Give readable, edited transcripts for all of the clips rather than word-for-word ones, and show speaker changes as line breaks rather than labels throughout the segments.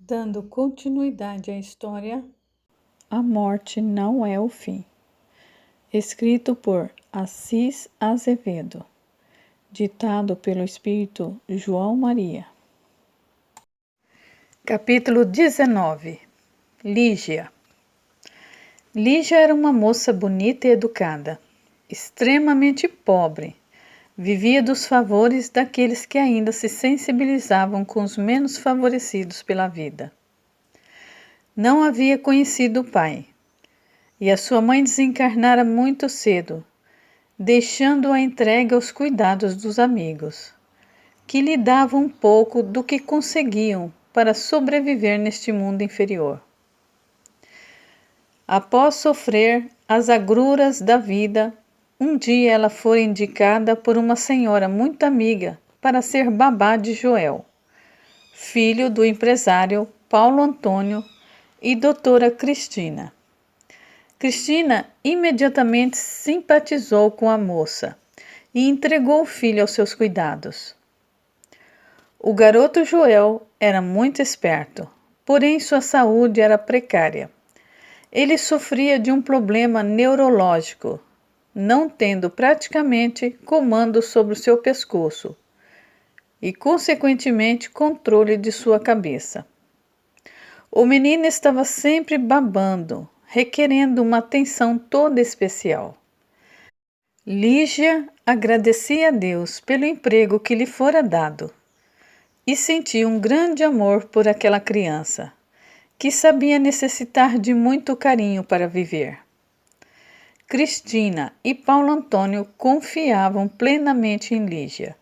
Dando continuidade à história, A Morte Não é o Fim. Escrito por Assis Azevedo. Ditado pelo Espírito João Maria. Capítulo 19. Lígia. Lígia era uma moça bonita e educada, extremamente pobre. Vivia dos favores daqueles que ainda se sensibilizavam com os menos favorecidos pela vida. Não havia conhecido o pai, e a sua mãe desencarnara muito cedo, deixando-a entregue aos cuidados dos amigos, que lhe davam um pouco do que conseguiam para sobreviver neste mundo inferior. Após sofrer as agruras da vida, um dia ela foi indicada por uma senhora muito amiga para ser babá de Joel, filho do empresário Paulo Antônio e doutora Cristina. Cristina imediatamente simpatizou com a moça e entregou o filho aos seus cuidados. O garoto Joel era muito esperto, porém sua saúde era precária. Ele sofria de um problema neurológico, não tendo praticamente comando sobre o seu pescoço e, consequentemente, controle de sua cabeça. O menino estava sempre babando, requerendo uma atenção toda especial. Lígia agradecia a Deus pelo emprego que lhe fora dado e sentia um grande amor por aquela criança, que sabia necessitar de muito carinho para viver. Cristina e Paulo Antônio confiavam plenamente em Lígia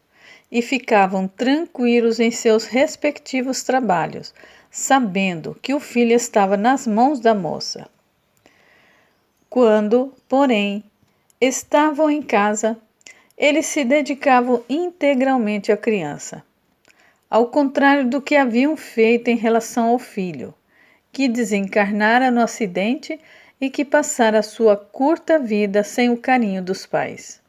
e ficavam tranquilos em seus respectivos trabalhos, sabendo que o filho estava nas mãos da moça. Quando, porém, estavam em casa, eles se dedicavam integralmente à criança, ao contrário do que haviam feito em relação ao filho, que desencarnara no acidente e que passara sua curta vida sem o carinho dos pais.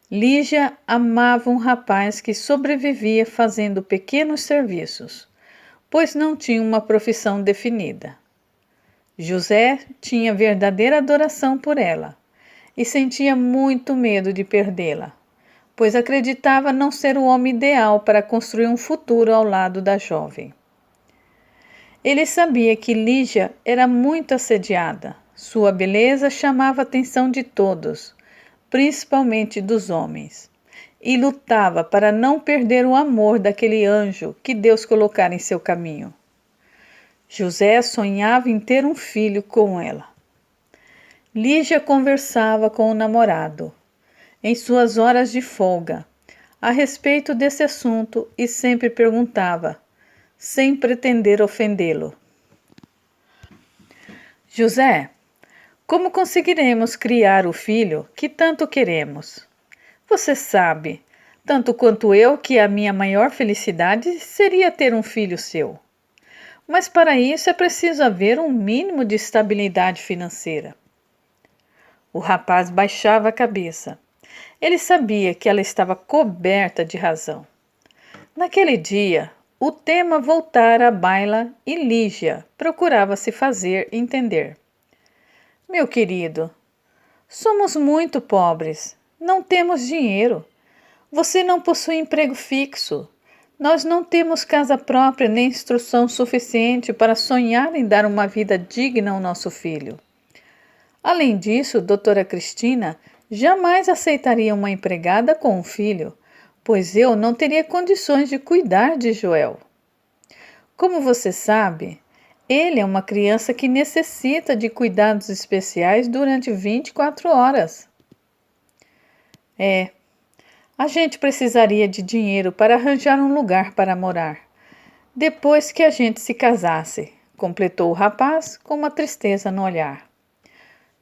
Lígia amava um rapaz que sobrevivia fazendo pequenos serviços, pois não tinha uma profissão definida. José tinha verdadeira adoração por ela e sentia muito medo de perdê-la, pois acreditava não ser o homem ideal para construir um futuro ao lado da jovem. Ele sabia que Lígia era muito assediada. Sua beleza chamava a atenção de todos, principalmente dos homens, e lutava para não perder o amor daquele anjo que Deus colocara em seu caminho. José sonhava em ter um filho com ela. Lígia conversava com o namorado, em suas horas de folga, a respeito desse assunto e sempre perguntava, sem pretender ofendê-lo: José, como conseguiremos criar o filho que tanto queremos? Você sabe, tanto quanto eu, que a minha maior felicidade seria ter um filho seu. Mas para isso é preciso haver um mínimo de estabilidade financeira. O rapaz baixava a cabeça. Ele sabia que ela estava coberta de razão. Naquele dia, o tema voltara à baila e Lígia procurava se fazer entender. Meu querido, somos muito pobres, não temos dinheiro. Você não possui emprego fixo. Nós não temos casa própria nem instrução suficiente para sonhar em dar uma vida digna ao nosso filho. Além disso, doutora Cristina jamais aceitaria uma empregada com um filho, pois eu não teria condições de cuidar de Joel. Como você sabe, ele é uma criança que necessita de cuidados especiais durante 24 horas. A gente precisaria de dinheiro para arranjar um lugar para morar, depois que a gente se casasse, completou o rapaz com uma tristeza no olhar.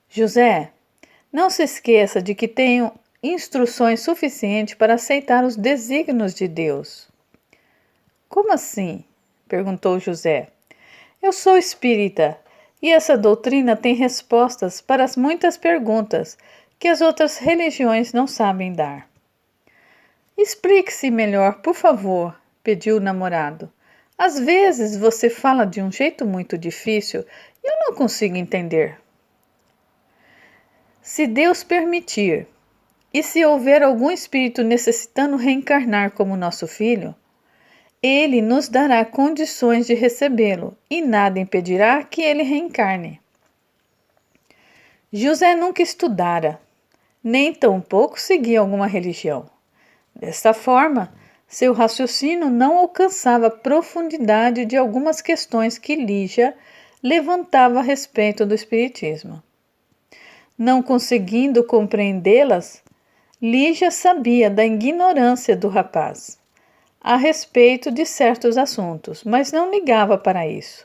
José, não se esqueça de que tenho instruções suficientes para aceitar os desígnios de Deus. Como assim? Perguntou José. Eu sou espírita e essa doutrina tem respostas para as muitas perguntas que as outras religiões não sabem dar. Explique-se melhor, por favor, pediu o namorado, Às vezes você fala de um jeito muito difícil e eu não consigo entender. Se Deus permitir, e se houver algum espírito necessitando reencarnar como nosso filho, ele nos dará condições de recebê-lo e nada impedirá que ele reencarne. José nunca estudara, nem tampouco seguia alguma religião. Desta forma, seu raciocínio não alcançava a profundidade de algumas questões que Lígia levantava a respeito do espiritismo. Não conseguindo compreendê-las, Lígia sabia da ignorância do rapaz a respeito de certos assuntos, mas não ligava para isso,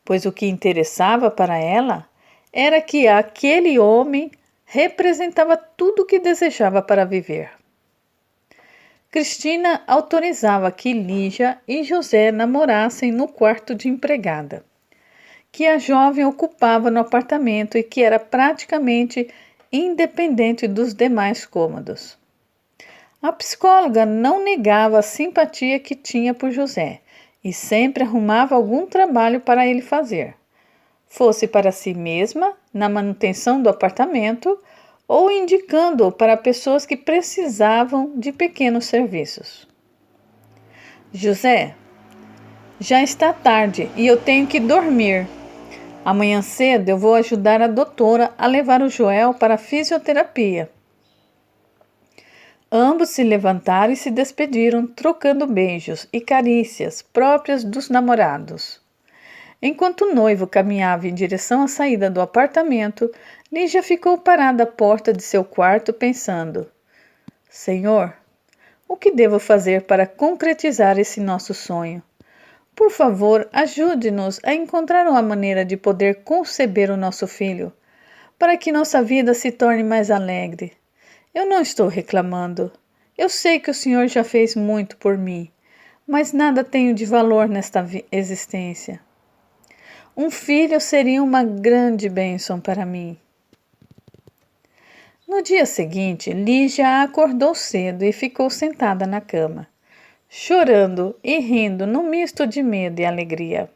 pois o que interessava para ela era que aquele homem representava tudo o que desejava para viver. Cristina autorizava que Lígia e José namorassem no quarto de empregada, que a jovem ocupava no apartamento e que era praticamente independente dos demais cômodos. A psicóloga não negava a simpatia que tinha por José e sempre arrumava algum trabalho para ele fazer, fosse para si mesma, na manutenção do apartamento, ou indicando-o para pessoas que precisavam de pequenos serviços. José, já está tarde e eu tenho que dormir. Amanhã cedo eu vou ajudar a doutora a levar o Joel para a fisioterapia. Ambos se levantaram e se despediram, trocando beijos e carícias próprias dos namorados. Enquanto o noivo caminhava em direção à saída do apartamento, Lígia ficou parada à porta de seu quarto pensando: Senhor, o que devo fazer para concretizar esse nosso sonho? Por favor, ajude-nos a encontrar uma maneira de poder conceber o nosso filho, para que nossa vida se torne mais alegre. Eu não estou reclamando. Eu sei que o Senhor já fez muito por mim, mas nada tenho de valor nesta existência. Um filho seria uma grande bênção para mim. No dia seguinte, Lígia acordou cedo e ficou sentada na cama, chorando e rindo num misto de medo e alegria.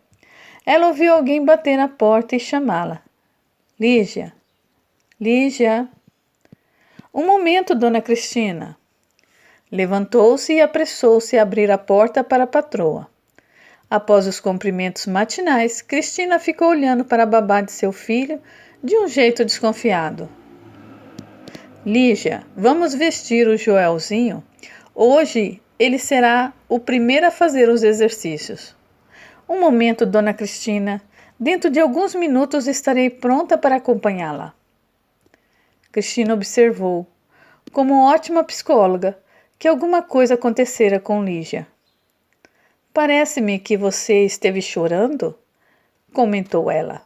Ela ouviu alguém bater na porta e chamá-la. Lígia, Lígia. Um momento, dona Cristina. Levantou-se e apressou-se a abrir a porta para a patroa. Após os cumprimentos matinais, Cristina ficou olhando para a babá de seu filho de um jeito desconfiado. Lígia, vamos vestir o Joelzinho? Hoje ele será o primeiro a fazer os exercícios. Um momento, dona Cristina. Dentro de alguns minutos estarei pronta para acompanhá-la. Cristina observou, como ótima psicóloga, que alguma coisa acontecera com Lígia. Parece-me que você esteve chorando, comentou ela.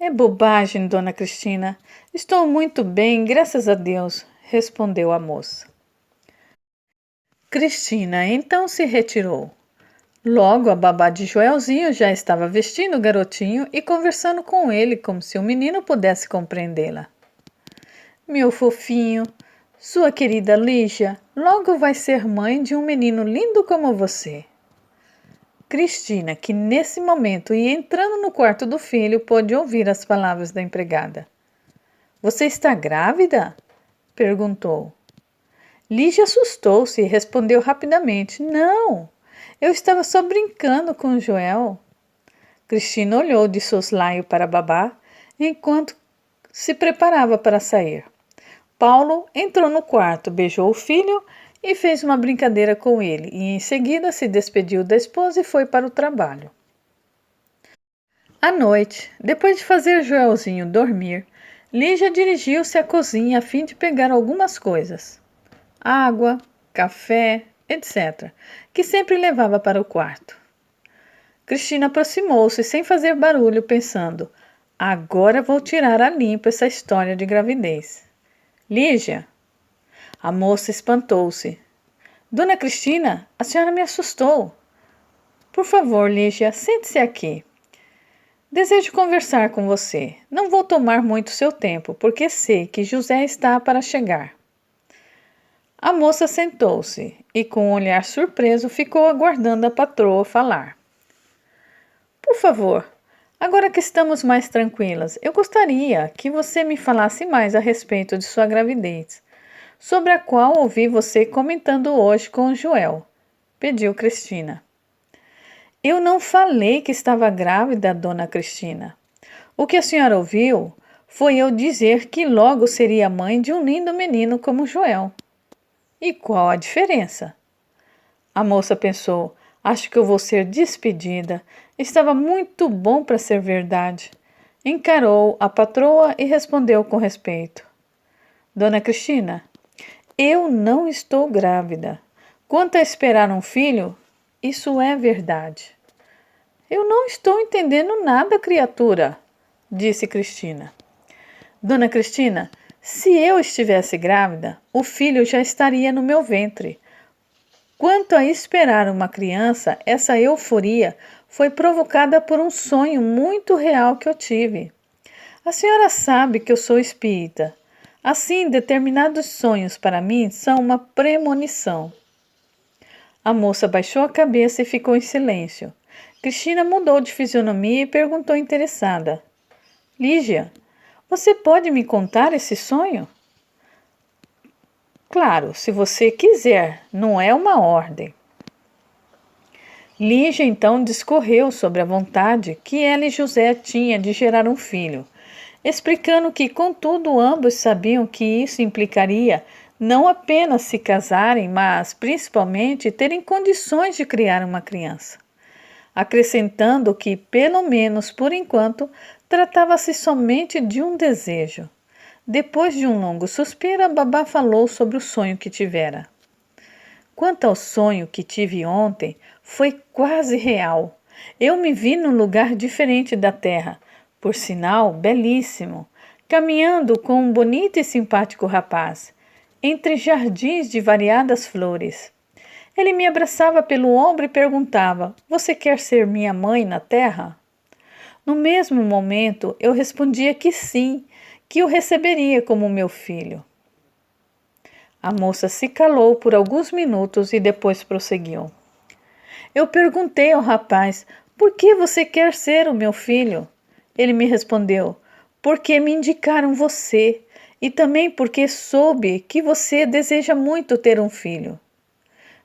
É bobagem, dona Cristina. Estou muito bem, graças a Deus, respondeu a moça. Cristina então se retirou. Logo, a babá de Joelzinho já estava vestindo o garotinho e conversando com ele como se o menino pudesse compreendê-la. Meu fofinho, sua querida Lígia logo vai ser mãe de um menino lindo como você. Cristina, que nesse momento ia entrando no quarto do filho, pôde ouvir as palavras da empregada. Você está grávida? Perguntou. Lígia assustou-se e respondeu rapidamente. Não, eu estava só brincando com o Joel. Cristina olhou de soslaio para a babá enquanto se preparava para sair. Paulo entrou no quarto, beijou o filho e fez uma brincadeira com ele, e em seguida se despediu da esposa e foi para o trabalho. À noite, depois de fazer Joelzinho dormir, Lígia dirigiu-se à cozinha a fim de pegar algumas coisas. Água, café, etc., que sempre levava para o quarto. Cristina aproximou-se sem fazer barulho, pensando: agora vou tirar a limpo essa história de gravidez. Lígia? A moça espantou-se. Dona Cristina, a senhora me assustou. Por favor, Lígia, sente-se aqui. Desejo conversar com você. Não vou tomar muito seu tempo, porque sei que José está para chegar. A moça sentou-se e, com um olhar surpreso, ficou aguardando a patroa falar. Por favor, agora que estamos mais tranquilas, eu gostaria que você me falasse mais a respeito de sua gravidez, sobre a qual ouvi você comentando hoje com o Joel, pediu Cristina. Eu não falei que estava grávida, dona Cristina. O que a senhora ouviu foi eu dizer que logo seria mãe de um lindo menino como Joel. E qual a diferença? A moça pensou, acho que eu vou ser despedida. Estava muito bom para ser verdade. Encarou a patroa e respondeu com respeito. Dona Cristina, eu não estou grávida. Quanto a esperar um filho, isso é verdade. Eu não estou entendendo nada, criatura, disse Cristina. Dona Cristina, se eu estivesse grávida, o filho já estaria no meu ventre. Quanto a esperar uma criança, essa euforia foi provocada por um sonho muito real que eu tive. A senhora sabe que eu sou espírita. Assim, determinados sonhos para mim são uma premonição. A moça baixou a cabeça e ficou em silêncio. Cristina mudou de fisionomia e perguntou interessada. Lígia, você pode me contar esse sonho? Claro, se você quiser, não é uma ordem. Lígia então discorreu sobre a vontade que ela e José tinham de gerar um filho, explicando que, contudo, ambos sabiam que isso implicaria não apenas se casarem, mas, principalmente, terem condições de criar uma criança. Acrescentando que, pelo menos por enquanto, tratava-se somente de um desejo. Depois de um longo suspiro, a babá falou sobre o sonho que tivera. Quanto ao sonho que tive ontem, foi quase real. Eu me vi num lugar diferente da terra, por sinal belíssimo, caminhando com um bonito e simpático rapaz, entre jardins de variadas flores. Ele me abraçava pelo ombro e perguntava: Você quer ser minha mãe na terra? No mesmo momento, eu respondia que sim, que o receberia como meu filho. A moça se calou por alguns minutos e depois prosseguiu. Eu perguntei ao rapaz: Por que você quer ser o meu filho? Ele me respondeu: Porque me indicaram você e também porque soube que você deseja muito ter um filho.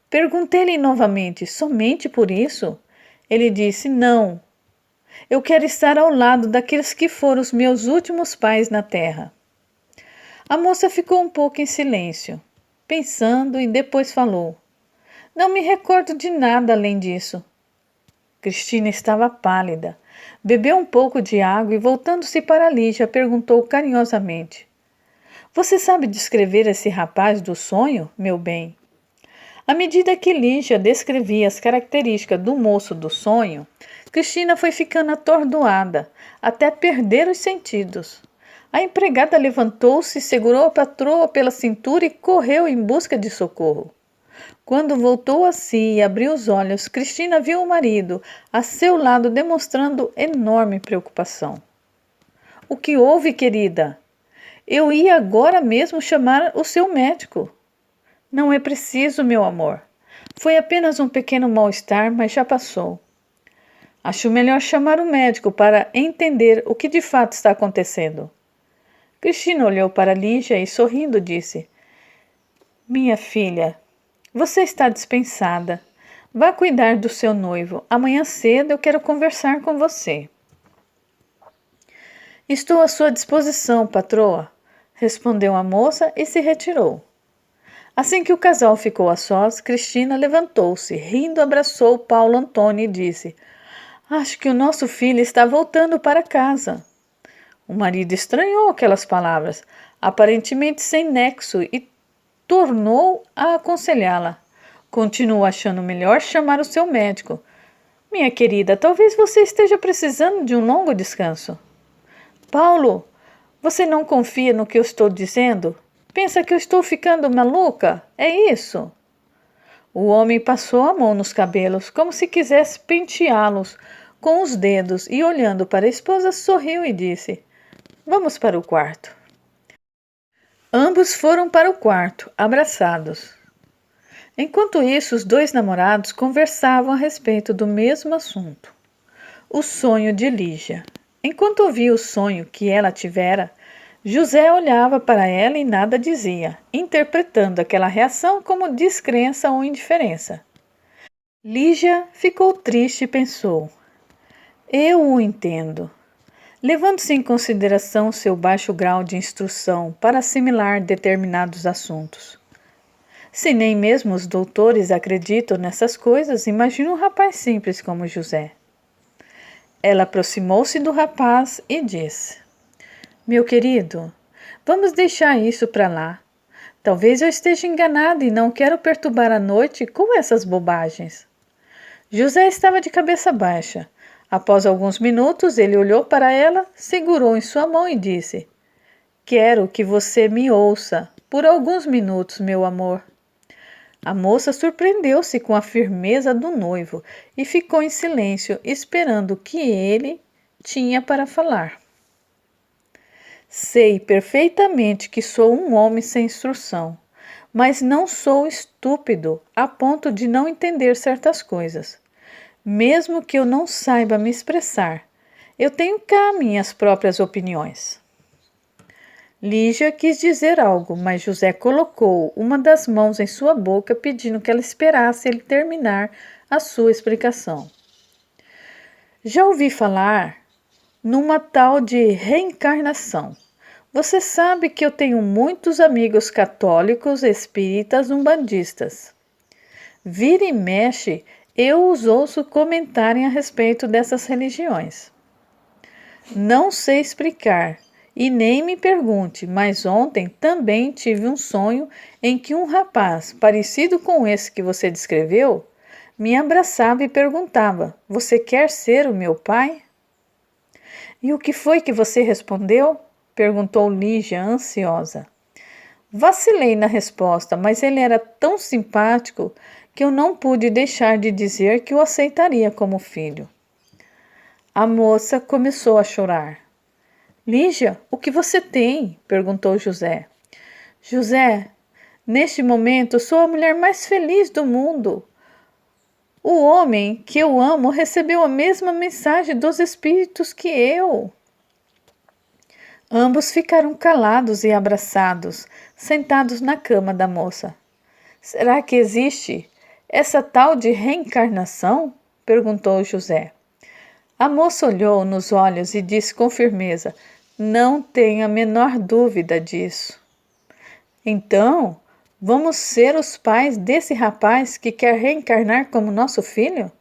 Perguntei-lhe novamente: Somente por isso? Ele disse: Não. Eu quero estar ao lado daqueles que foram os meus últimos pais na terra. A moça ficou um pouco em silêncio, pensando, e depois falou: Não me recordo de nada além disso. Cristina estava pálida. Bebeu um pouco de água e, voltando-se para Lígia, perguntou carinhosamente: Você sabe descrever esse rapaz do sonho, meu bem? À medida que Lígia descrevia as características do moço do sonho, Cristina foi ficando atordoada, até perder os sentidos. A empregada levantou-se, segurou a patroa pela cintura e correu em busca de socorro. Quando voltou a si e abriu os olhos, Cristina viu o marido a seu lado demonstrando enorme preocupação. O que houve, querida? Eu ia agora mesmo chamar o seu médico. Não é preciso, meu amor. Foi apenas um pequeno mal-estar, mas já passou. Acho melhor chamar o médico para entender o que de fato está acontecendo. Cristina olhou para Lígia e, sorrindo, disse: Minha filha, você está dispensada. Vá cuidar do seu noivo. Amanhã cedo eu quero conversar com você. Estou à sua disposição, patroa, respondeu a moça e se retirou. Assim que o casal ficou a sós, Cristina levantou-se, rindo, abraçou Paulo Antônio e disse: Acho que o nosso filho está voltando para casa. O marido estranhou aquelas palavras, aparentemente sem nexo, e tornou a aconselhá-la. Continuo achando melhor chamar o seu médico. Minha querida, talvez você esteja precisando de um longo descanso. Paulo, você não confia no que eu estou dizendo? Pensa que eu estou ficando maluca? É isso? O homem passou a mão nos cabelos, como se quisesse penteá-los com os dedos, e olhando para a esposa, sorriu e disse: Vamos para o quarto. Ambos foram para o quarto, abraçados. Enquanto isso, os dois namorados conversavam a respeito do mesmo assunto. O sonho de Lígia. Enquanto ouvia o sonho que ela tivera, José olhava para ela e nada dizia, interpretando aquela reação como descrença ou indiferença. Lígia ficou triste e pensou: eu o entendo. Levando-se em consideração seu baixo grau de instrução para assimilar determinados assuntos. Se nem mesmo os doutores acreditam nessas coisas, imagina um rapaz simples como José. Ela aproximou-se do rapaz e disse: meu querido, vamos deixar isso para lá. Talvez eu esteja enganada e não quero perturbar a noite com essas bobagens. José estava de cabeça baixa. Após alguns minutos, ele olhou para ela, segurou em sua mão e disse: quero que você me ouça por alguns minutos, meu amor. A moça surpreendeu-se com a firmeza do noivo e ficou em silêncio, esperando o que ele tinha para falar. Sei perfeitamente que sou um homem sem instrução, mas não sou estúpido a ponto de não entender certas coisas. Mesmo que eu não saiba me expressar, eu tenho cá minhas próprias opiniões. Lígia quis dizer algo, mas José colocou uma das mãos em sua boca, pedindo que ela esperasse ele terminar a sua explicação. Já ouvi falar numa tal de reencarnação. Você sabe que eu tenho muitos amigos católicos, espíritas, umbandistas. Vira e mexe, eu os ouço comentarem a respeito dessas religiões. Não sei explicar, e nem me pergunte, mas ontem também tive um sonho em que um rapaz, parecido com esse que você descreveu, me abraçava e perguntava: você quer ser o meu pai? E o que foi que você respondeu? Perguntou Lígia, ansiosa. Vacilei na resposta, mas ele era tão simpático que eu não pude deixar de dizer que o aceitaria como filho. A moça começou a chorar. Lígia, o que você tem? Perguntou José. José, neste momento sou a mulher mais feliz do mundo. O homem que eu amo recebeu a mesma mensagem dos espíritos que eu. Ambos ficaram calados e abraçados, sentados na cama da moça. Será que existe essa tal de reencarnação? Perguntou José. A moça olhou nos olhos e disse com firmeza: não tenho a menor dúvida disso. Então, vamos ser os pais desse rapaz que quer reencarnar como nosso filho?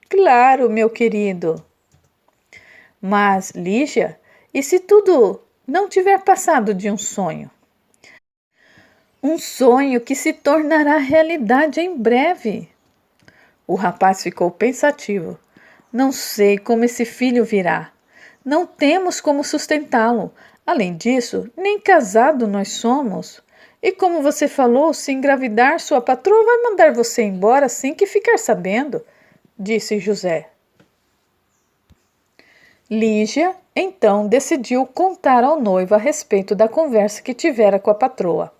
Claro, meu querido. Mas, Lígia, e se tudo não tiver passado de um sonho? Um sonho que se tornará realidade em breve. O rapaz ficou pensativo. Não sei como esse filho virá. Não temos como sustentá-lo. Além disso, nem casado nós somos. E como você falou, se engravidar, sua patroa vai mandar você embora assim que ficar sabendo, disse José. Lígia, então, decidiu contar ao noivo a respeito da conversa que tivera com a patroa.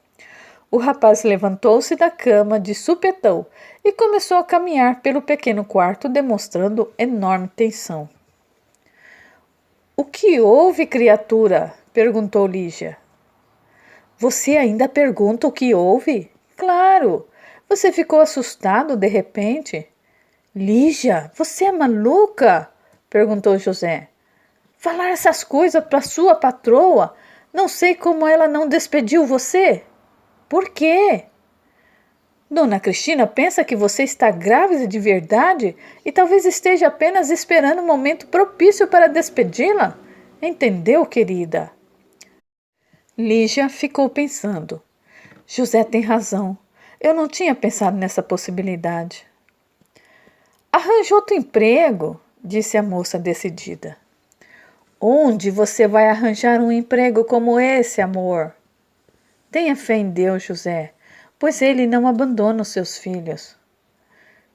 O rapaz levantou-se da cama de supetão e começou a caminhar pelo pequeno quarto, demonstrando enorme tensão. O que houve, criatura? Perguntou Lígia. Você ainda pergunta o que houve? Claro! Você ficou assustado de repente? Lígia, você é maluca? Perguntou José. Falar essas coisas para sua patroa? Não sei como ela não despediu você. Por quê? Dona Cristina pensa que você está grávida de verdade e talvez esteja apenas esperando um momento propício para despedi-la. Entendeu, querida? Lígia ficou pensando. José tem razão. Eu não tinha pensado nessa possibilidade. Arranje outro emprego, disse a moça decidida. Onde você vai arranjar um emprego como esse, amor? Tenha fé em Deus, José, pois ele não abandona os seus filhos.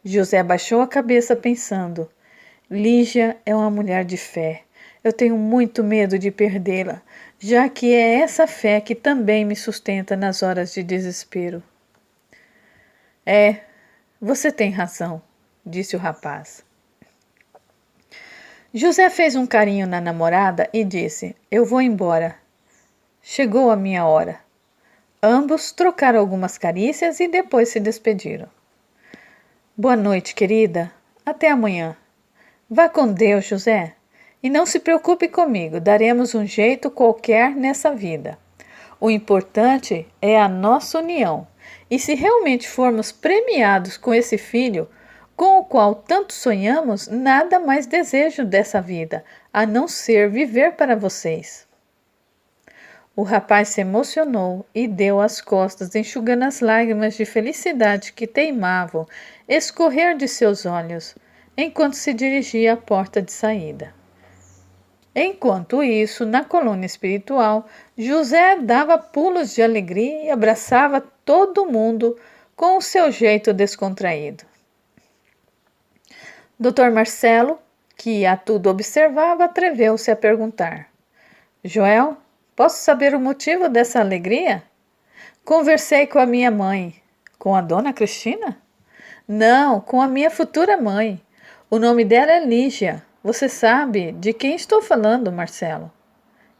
José baixou a cabeça pensando. Lígia é uma mulher de fé. Eu tenho muito medo de perdê-la, já que é essa fé que também me sustenta nas horas de desespero. Você tem razão, disse o rapaz. José fez um carinho na namorada e disse: Eu vou embora. Chegou a minha hora. Ambos trocaram algumas carícias e depois se despediram. Boa noite, querida. Até amanhã. Vá com Deus, José. E não se preocupe comigo, daremos um jeito qualquer nessa vida. O importante é a nossa união. E se realmente formos premiados com esse filho, com o qual tanto sonhamos, nada mais desejo dessa vida, a não ser viver para vocês. O rapaz se emocionou e deu as costas, enxugando as lágrimas de felicidade que teimavam escorrer de seus olhos, enquanto se dirigia à porta de saída. Enquanto isso, na colônia espiritual, José dava pulos de alegria e abraçava todo mundo com o seu jeito descontraído. Dr. Marcelo, que a tudo observava, atreveu-se a perguntar: Joel, posso saber o motivo dessa alegria? Conversei com a minha mãe. Com a dona Cristina? Não, com a minha futura mãe. O nome dela é Lígia. Você sabe de quem estou falando, Marcelo?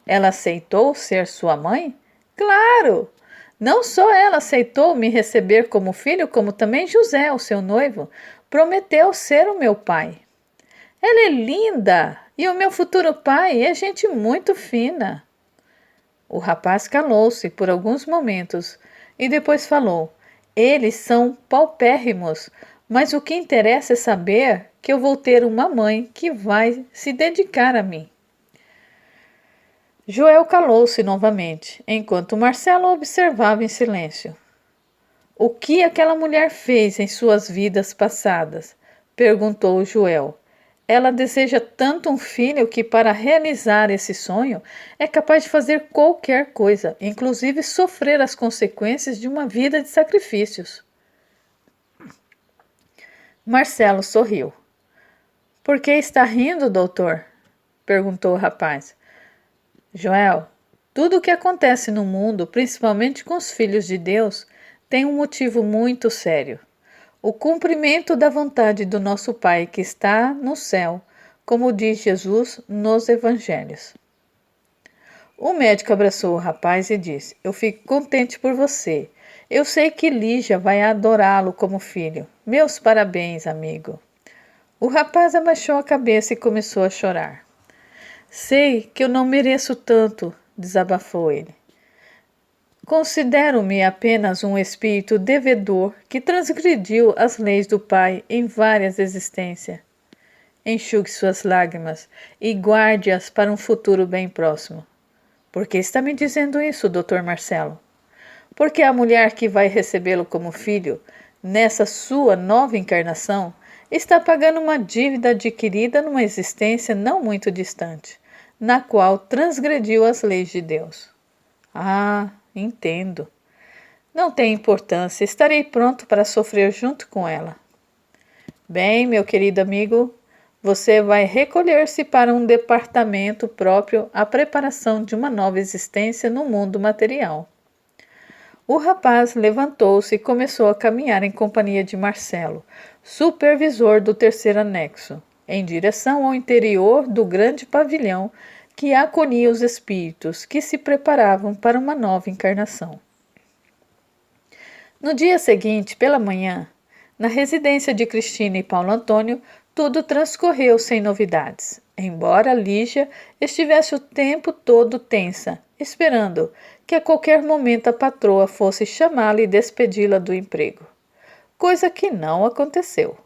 Ela aceitou ser sua mãe? Claro! Não só ela aceitou me receber como filho, como também José, o seu noivo, prometeu ser o meu pai. Ela é linda e o meu futuro pai é gente muito fina. O rapaz calou-se por alguns momentos e depois falou: Eles são paupérrimos, mas o que interessa é saber que eu vou ter uma mãe que vai se dedicar a mim. Joel calou-se novamente, enquanto Marcelo observava em silêncio. O que aquela mulher fez em suas vidas passadas? Perguntou Joel. Ela deseja tanto um filho que, para realizar esse sonho, é capaz de fazer qualquer coisa, inclusive sofrer as consequências de uma vida de sacrifícios. Marcelo sorriu. Por que está rindo, doutor? Perguntou o rapaz. Joel, tudo o que acontece no mundo, principalmente com os filhos de Deus, tem um motivo muito sério. O cumprimento da vontade do nosso Pai que está no céu, como diz Jesus nos Evangelhos. O médico abraçou o rapaz e disse: Eu fico contente por você. Eu sei que Lígia vai adorá-lo como filho. Meus parabéns, amigo. O rapaz abaixou a cabeça e começou a chorar. Sei que eu não mereço tanto, desabafou ele. Considero-me apenas um espírito devedor que transgrediu as leis do Pai em várias existências. Enxugue suas lágrimas e guarde-as para um futuro bem próximo. Por que está me dizendo isso, Dr. Marcelo? Porque a mulher que vai recebê-lo como filho, nessa sua nova encarnação, está pagando uma dívida adquirida numa existência não muito distante, na qual transgrediu as leis de Deus. Ah, entendo. Não tem importância, estarei pronto para sofrer junto com ela. Bem, meu querido amigo, você vai recolher-se para um departamento próprio à preparação de uma nova existência no mundo material. O rapaz levantou-se e começou a caminhar em companhia de Marcelo, supervisor do terceiro anexo, em direção ao interior do grande pavilhão que acolhia os espíritos que se preparavam para uma nova encarnação. No dia seguinte, pela manhã, na residência de Cristina e Paulo Antônio, tudo transcorreu sem novidades, embora Lígia estivesse o tempo todo tensa, esperando que a qualquer momento a patroa fosse chamá-la e despedi-la do emprego, coisa que não aconteceu.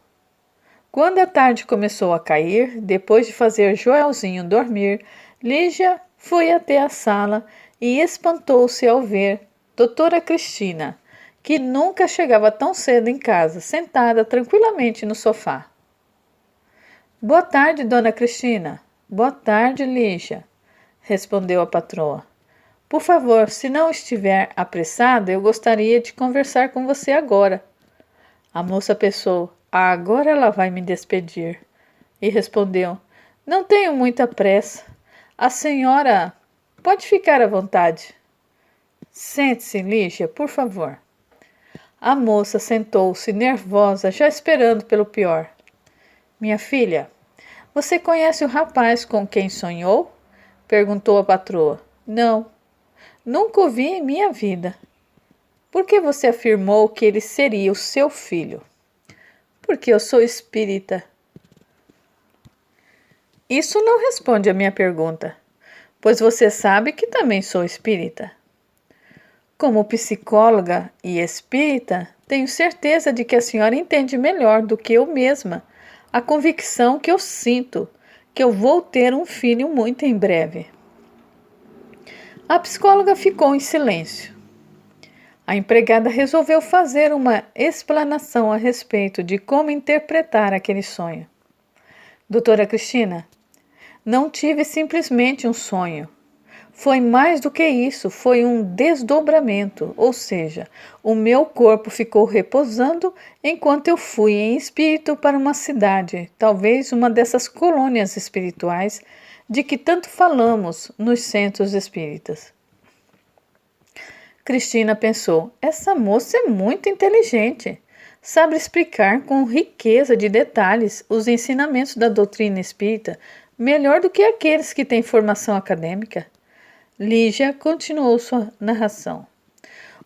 Quando a tarde começou a cair, depois de fazer Joelzinho dormir, Lígia foi até a sala e espantou-se ao ver doutora Cristina, que nunca chegava tão cedo em casa, sentada tranquilamente no sofá. Boa tarde, dona Cristina. Boa tarde, Lígia, respondeu a patroa. Por favor, se não estiver apressada, eu gostaria de conversar com você agora. A moça pensou: agora ela vai me despedir. E respondeu: não tenho muita pressa. A senhora pode ficar à vontade. Sente-se, Lígia, por favor. A moça sentou-se, nervosa, já esperando pelo pior. Minha filha, Você conhece o rapaz com quem sonhou? Perguntou a patroa. Não, nunca o vi em minha vida. Por que você afirmou que ele seria o seu filho? Porque eu sou espírita. Isso não responde à minha pergunta, pois você sabe que também sou espírita. Como psicóloga e espírita, tenho certeza de que a senhora entende melhor do que eu mesma a convicção que eu sinto que eu vou ter um filho muito em breve. A psicóloga ficou em silêncio. A empregada resolveu fazer uma explanação a respeito de como interpretar aquele sonho. Doutora Cristina, não tive simplesmente um sonho. Foi mais do que isso, foi um desdobramento, ou seja, o meu corpo ficou repousando enquanto eu fui em espírito para uma cidade, talvez uma dessas colônias espirituais de que tanto falamos nos centros espíritas. Cristina pensou, essa moça é muito inteligente. Sabe explicar com riqueza de detalhes os ensinamentos da doutrina espírita melhor do que aqueles que têm formação acadêmica. Lígia continuou sua narração.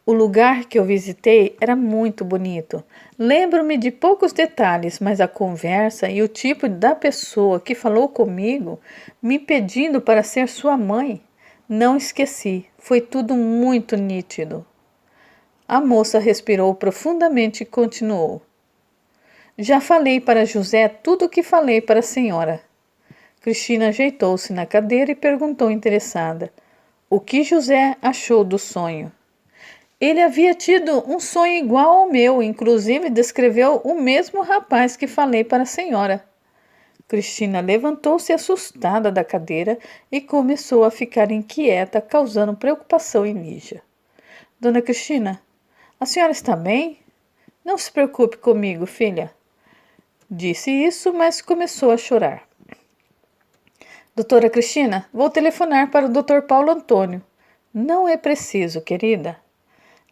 O lugar que eu visitei era muito bonito. Lembro-me de poucos detalhes, mas a conversa e o tipo da pessoa que falou comigo, me pedindo para ser sua mãe, não esqueci. Foi tudo muito nítido. A moça respirou profundamente e continuou. Já falei para José tudo o que falei para a senhora. Cristina ajeitou-se na cadeira e perguntou interessada. O que José achou do sonho? Ele havia tido um sonho igual ao meu, inclusive descreveu o mesmo rapaz que falei para a senhora. Cristina levantou-se assustada da cadeira e começou a ficar inquieta, causando preocupação em Lígia. Dona Cristina, a senhora está bem? Não se preocupe comigo, filha. Disse isso, mas começou a chorar. Doutora Cristina, vou telefonar para o Dr. Paulo Antônio. Não é preciso, querida.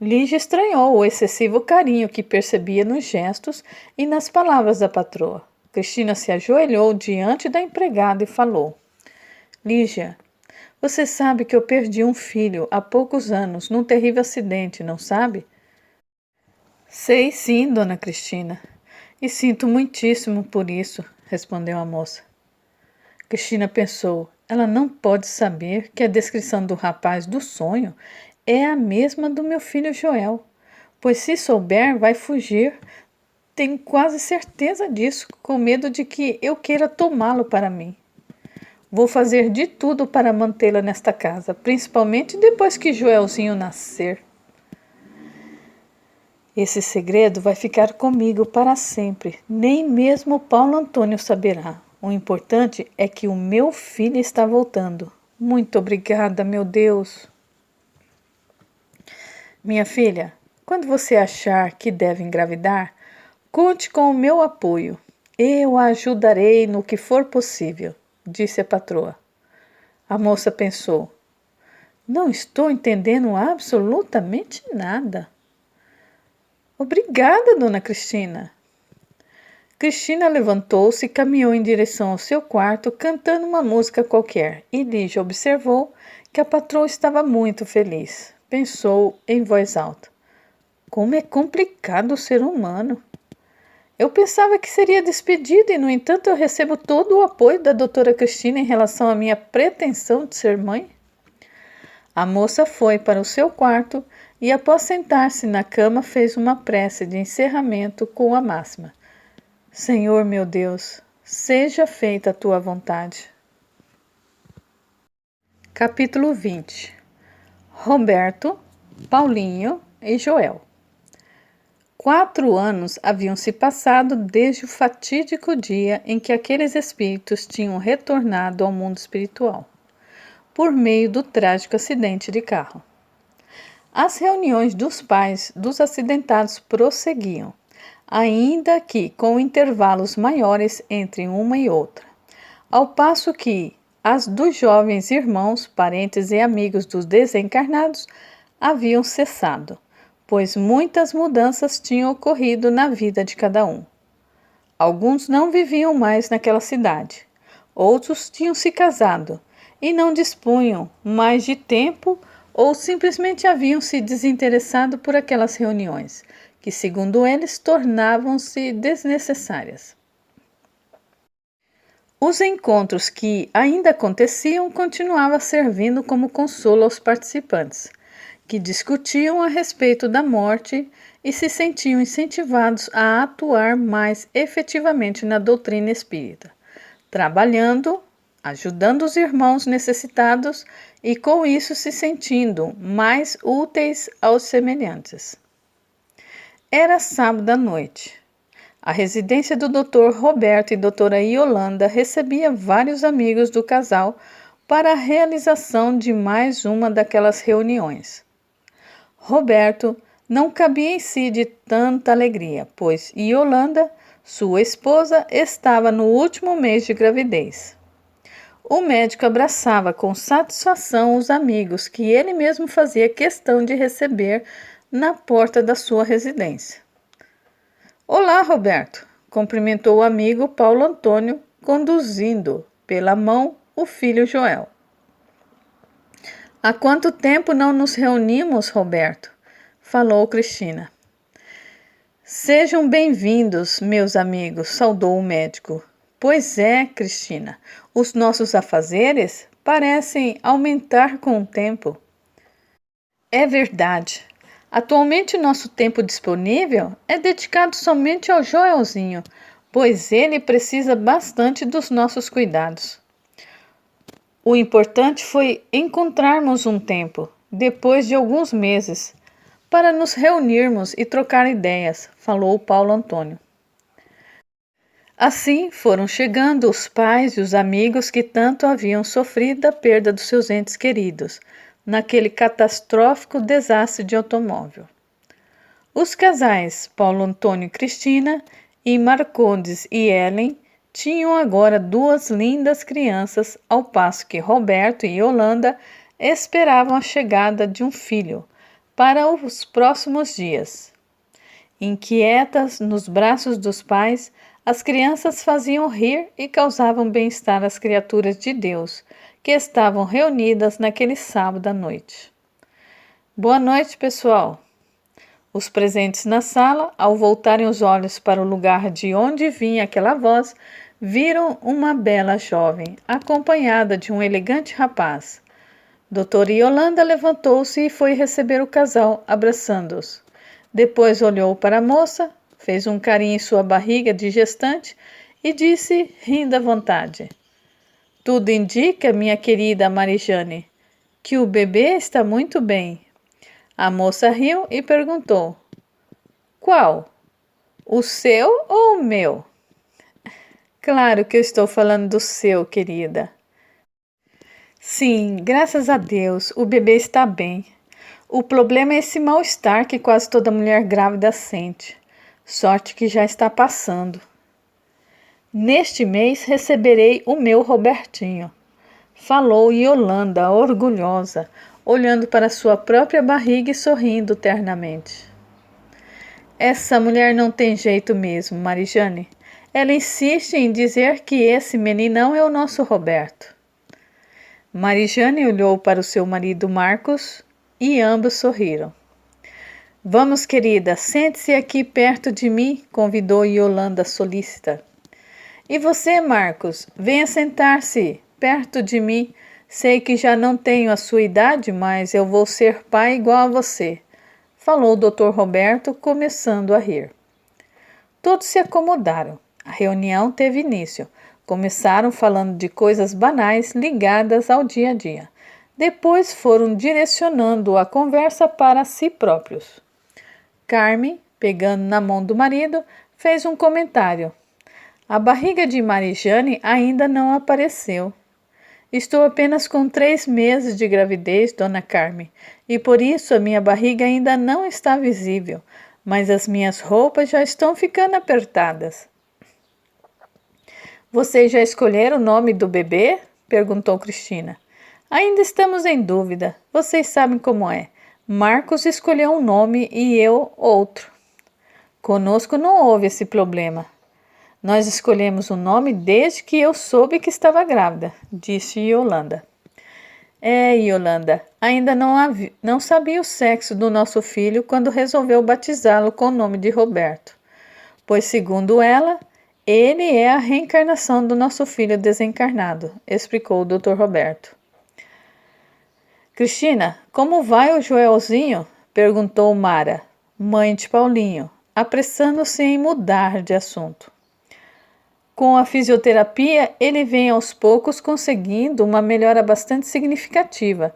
Lígia estranhou o excessivo carinho que percebia nos gestos e nas palavras da patroa. Cristina se ajoelhou diante da empregada e falou. Lígia, você sabe que eu perdi um filho há poucos anos num terrível acidente, não sabe? Sei sim, dona Cristina, e sinto muitíssimo por isso, respondeu a moça. Cristina pensou, ela não pode saber que a descrição do rapaz do sonho é a mesma do meu filho Joel, pois se souber vai fugir. Tenho quase certeza disso, com medo de que eu queira tomá-lo para mim. Vou fazer de tudo para mantê-la nesta casa, principalmente depois que Joelzinho nascer. Esse segredo vai ficar comigo para sempre, nem mesmo Paulo Antônio saberá. O importante é que o meu filho está voltando. Muito obrigada, meu Deus. Minha filha, quando você achar que deve engravidar, conte com o meu apoio. Eu a ajudarei no que for possível, disse a patroa. A moça pensou, não estou entendendo absolutamente nada. Obrigada, dona Cristina. Cristina levantou-se e caminhou em direção ao seu quarto, cantando uma música qualquer, e Lígia observou que a patroa estava muito feliz. Pensou em voz alta. Como é complicado o ser humano. Eu pensava que seria despedida e, no entanto, eu recebo todo o apoio da doutora Cristina em relação à minha pretensão de ser mãe. A moça foi para o seu quarto e, após sentar-se na cama, fez uma prece de encerramento com a máxima. Senhor meu Deus, seja feita a tua vontade. Capítulo 20. Roberto, Paulinho e Joel. 4 anos haviam se passado desde o fatídico dia em que aqueles espíritos tinham retornado ao mundo espiritual, por meio do trágico acidente de carro. As reuniões dos pais dos acidentados prosseguiam, ainda que com intervalos maiores entre uma e outra, ao passo que as dos jovens irmãos, parentes e amigos dos desencarnados haviam cessado, pois muitas mudanças tinham ocorrido na vida de cada um. Alguns não viviam mais naquela cidade, Outros tinham se casado e não dispunham mais de tempo ou simplesmente haviam se desinteressado por aquelas reuniões, que, segundo eles, tornavam-se desnecessárias. Os encontros que ainda aconteciam continuavam servindo como consolo aos participantes, que discutiam a respeito da morte e se sentiam incentivados a atuar mais efetivamente na doutrina espírita, trabalhando, ajudando os irmãos necessitados e com isso se sentindo mais úteis aos semelhantes. Era sábado à noite. A residência do Dr. Roberto e doutora Yolanda recebia vários amigos do casal para a realização de mais uma daquelas reuniões. Roberto não cabia em si de tanta alegria, pois Yolanda, sua esposa, estava no último mês de gravidez. O médico abraçava com satisfação os amigos que ele mesmo fazia questão de receber na porta da sua residência. Olá, Roberto, cumprimentou o amigo Paulo Antônio, conduzindo pela mão o filho Joel. Há quanto tempo não nos reunimos, Roberto? Falou Cristina. Sejam bem-vindos, meus amigos, saudou o médico. Pois é, Cristina, os nossos afazeres parecem aumentar com o tempo. É verdade. Atualmente, nosso tempo disponível é dedicado somente ao Joelzinho, pois ele precisa bastante dos nossos cuidados. O importante foi encontrarmos um tempo, depois de alguns meses, para nos reunirmos e trocar ideias, falou Paulo Antônio. Assim foram chegando os pais e os amigos que tanto haviam sofrido a perda dos seus entes queridos, naquele catastrófico desastre de automóvel. Os casais Paulo Antônio e Cristina e Marcondes e Ellen tinham agora duas lindas crianças, ao passo que Roberto e Yolanda esperavam a chegada de um filho para os próximos dias. Inquietas nos braços dos pais, as crianças faziam rir e causavam bem-estar às criaturas de Deus, que estavam reunidas naquele sábado à noite. Boa noite, pessoal! Os presentes na sala, ao voltarem os olhos para o lugar de onde vinha aquela voz, viram uma bela jovem, acompanhada de um elegante rapaz. Doutora Yolanda levantou-se e foi receber o casal, abraçando-os. Depois olhou para a moça, fez um carinho em sua barriga de gestante e disse, rindo à vontade: Tudo indica, minha querida Marijane, que o bebê está muito bem. A moça riu e perguntou: Qual? O seu ou o meu? Claro que eu estou falando do seu, querida. Sim, graças a Deus, o bebê está bem. O problema é esse mal-estar que quase toda mulher grávida sente. Sorte que já está passando. Neste mês receberei o meu Robertinho, falou Yolanda, orgulhosa, olhando para sua própria barriga e sorrindo ternamente. Essa mulher não tem jeito mesmo, Marijane. Ela insiste em dizer que esse meninão é o nosso Roberto. Marijane olhou para o seu marido Marcos e ambos sorriram. Vamos, querida, sente-se aqui perto de mim, convidou Yolanda solícita. E você, Marcos, venha sentar-se perto de mim. Sei que já não tenho a sua idade, mas eu vou ser pai igual a você, falou o Dr. Roberto, começando a rir. Todos se acomodaram. A reunião teve início. Começaram falando de coisas banais ligadas ao dia a dia. Depois foram direcionando a conversa para si próprios. Carmen, pegando na mão do marido, fez um comentário. A barriga de Marijane ainda não apareceu. Estou apenas com 3 meses de gravidez, dona Carmen, e por isso a minha barriga ainda não está visível, mas as minhas roupas já estão ficando apertadas. Vocês já escolheram o nome do bebê? Perguntou Cristina. Ainda estamos em dúvida. Vocês sabem como é. Marcos escolheu um nome e eu outro. Conosco não houve esse problema. Nós escolhemos o nome desde que eu soube que estava grávida, disse Yolanda. Yolanda, ainda não sabia o sexo do nosso filho quando resolveu batizá-lo com o nome de Roberto, pois, segundo ela, ele é a reencarnação do nosso filho desencarnado, explicou o Dr. Roberto. Cristina, como vai o Joelzinho? Perguntou Mara, mãe de Paulinho, apressando-se em mudar de assunto. Com a fisioterapia, ele vem aos poucos conseguindo uma melhora bastante significativa.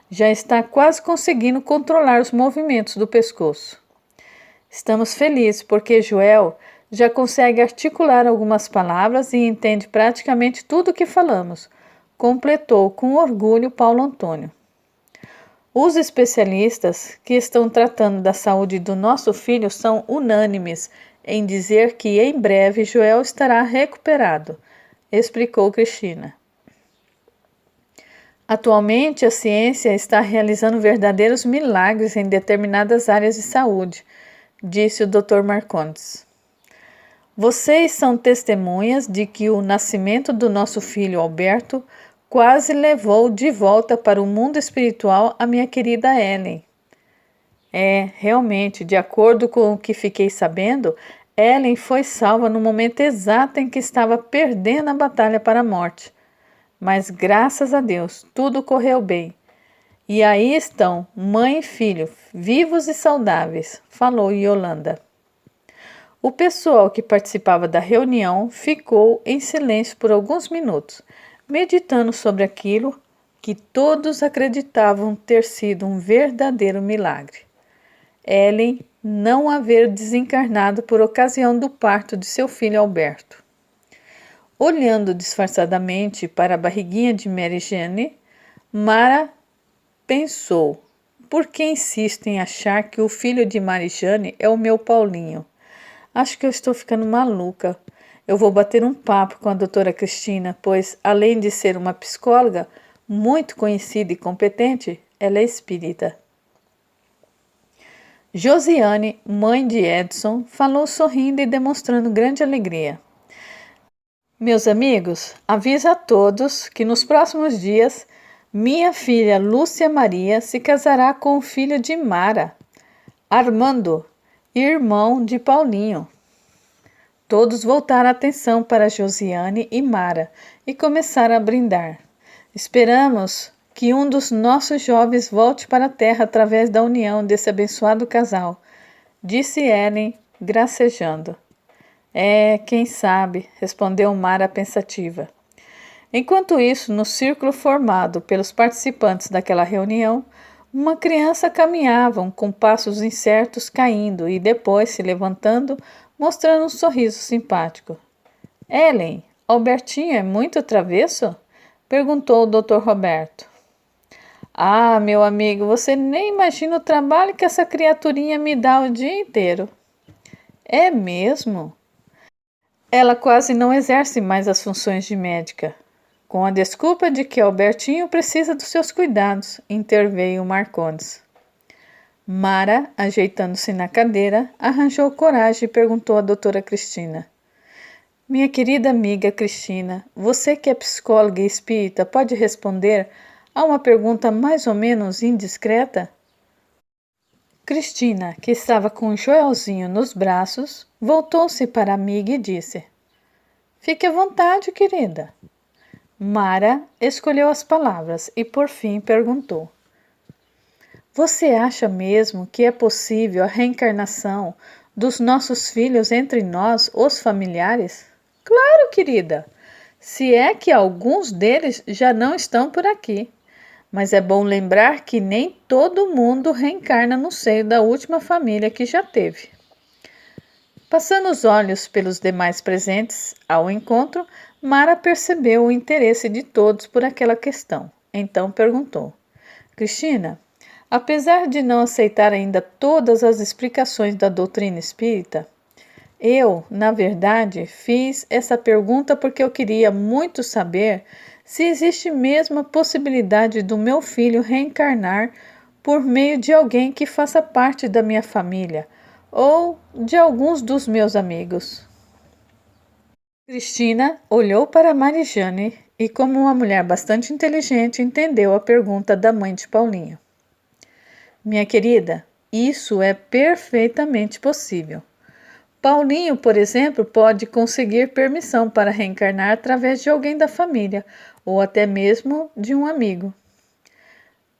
Já está quase conseguindo controlar os movimentos do pescoço. Estamos felizes porque Joel já consegue articular algumas palavras e entende praticamente tudo o que falamos, completou com orgulho Paulo Antônio. Os especialistas que estão tratando da saúde do nosso filho são unânimes em dizer que em breve Joel estará recuperado, explicou Cristina. Atualmente, a ciência está realizando verdadeiros milagres em determinadas áreas de saúde, disse o Dr. Marcondes. Vocês são testemunhas de que o nascimento do nosso filho Alberto quase levou de volta para o mundo espiritual a minha querida Ellen. Realmente, de acordo com o que fiquei sabendo, Ellen foi salva no momento exato em que estava perdendo a batalha para a morte. Mas, graças a Deus, tudo correu bem. E aí estão, mãe e filho, vivos e saudáveis, falou Yolanda. O pessoal que participava da reunião ficou em silêncio por alguns minutos, meditando sobre aquilo que todos acreditavam ter sido um verdadeiro milagre. Ellen não haver desencarnado por ocasião do parto de seu filho Alberto. Olhando disfarçadamente para a barriguinha de Mary Jane, Mara pensou: por que insisto em achar que o filho de Mary Jane é o meu Paulinho? Acho que eu estou ficando maluca. Eu vou bater um papo com a doutora Cristina, pois, além de ser uma psicóloga muito conhecida e competente, ela é espírita. Josiane, mãe de Edson, falou sorrindo e demonstrando grande alegria. Meus amigos, aviso a todos que nos próximos dias minha filha Lúcia Maria se casará com o filho de Mara, Armando, irmão de Paulinho. Todos voltaram a atenção para Josiane e Mara e começaram a brindar. Esperamos que um dos nossos jovens volte para a terra através da união desse abençoado casal, disse Ellen, gracejando. Quem sabe, respondeu Mara pensativa. Enquanto isso, no círculo formado pelos participantes daquela reunião, uma criança caminhava com passos incertos caindo e depois se levantando, mostrando um sorriso simpático. Ellen, Albertinho é muito travesso? Perguntou o Dr. Roberto. Meu amigo, você nem imagina o trabalho que essa criaturinha me dá o dia inteiro. É mesmo? Ela quase não exerce mais as funções de médica, com a desculpa de que Albertinho precisa dos seus cuidados, interveio Marcondes. Mara, ajeitando-se na cadeira, arranjou coragem e perguntou à doutora Cristina. Minha querida amiga Cristina, você que é psicóloga e espírita pode responder a uma pergunta mais ou menos indiscreta? Cristina, que estava com o Joelzinho nos braços, voltou-se para a amiga e disse: Fique à vontade, querida. Mara escolheu as palavras e por fim perguntou: Você acha mesmo que é possível a reencarnação dos nossos filhos entre nós, os familiares? Claro, querida, se é que alguns deles já não estão por aqui. Mas é bom lembrar que nem todo mundo reencarna no seio da última família que já teve. Passando os olhos pelos demais presentes ao encontro, Mara percebeu o interesse de todos por aquela questão. Então perguntou: Cristina, apesar de não aceitar ainda todas as explicações da doutrina espírita, eu, na verdade, fiz essa pergunta porque eu queria muito saber se existe mesmo a possibilidade do meu filho reencarnar por meio de alguém que faça parte da minha família ou de alguns dos meus amigos. Cristina olhou para Marijane e, como uma mulher bastante inteligente, entendeu a pergunta da mãe de Paulinho. Minha querida, isso é perfeitamente possível. Paulinho, por exemplo, pode conseguir permissão para reencarnar através de alguém da família ou até mesmo de um amigo.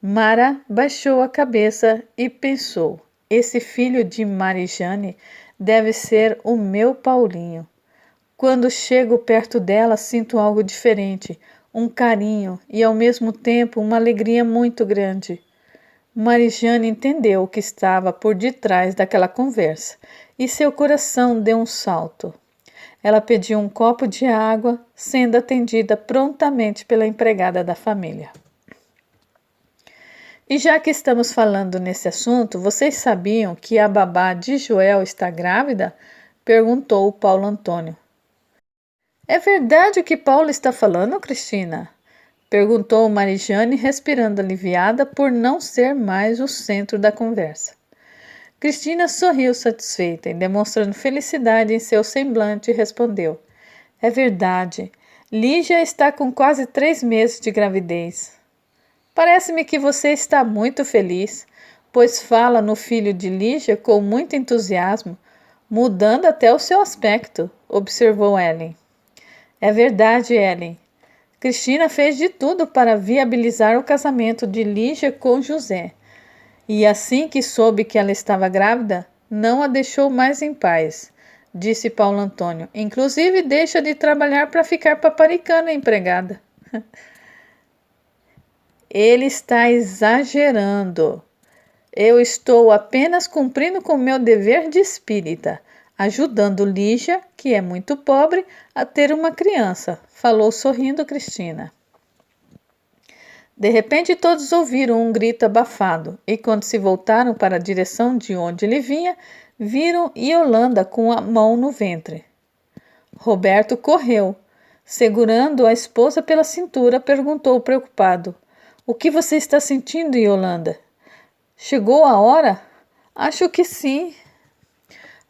Mara baixou a cabeça e pensou: esse filho de Marijane deve ser o meu Paulinho. Quando chego perto dela, sinto algo diferente, um carinho e ao mesmo tempo uma alegria muito grande. Marijane entendeu o que estava por detrás daquela conversa e seu coração deu um salto. Ela pediu um copo de água, sendo atendida prontamente pela empregada da família. E já que estamos falando nesse assunto, vocês sabiam que a babá de Joel está grávida? Perguntou Paulo Antônio. É verdade o que Paulo está falando, Cristina? Perguntou Marijane, respirando aliviada por não ser mais o centro da conversa. Cristina sorriu satisfeita e, demonstrando felicidade em seu semblante, respondeu: é verdade, Lígia está com quase 3 meses de gravidez. Parece-me que você está muito feliz, pois fala no filho de Lígia com muito entusiasmo, mudando até o seu aspecto, observou Ellen. É verdade, Ellen. Cristina fez de tudo para viabilizar o casamento de Lígia com José. E assim que soube que ela estava grávida, não a deixou mais em paz, disse Paulo Antônio. Inclusive deixa de trabalhar para ficar paparicando a empregada. Ele está exagerando. Eu estou apenas cumprindo com meu dever de espírita, ajudando Lígia, que é muito pobre, a ter uma criança, falou sorrindo Cristina. De repente todos ouviram um grito abafado e quando se voltaram para a direção de onde ele vinha, viram Yolanda com a mão no ventre. Roberto correu. Segurando a esposa pela cintura, perguntou preocupado: o que você está sentindo, Yolanda? Chegou a hora? Acho que sim.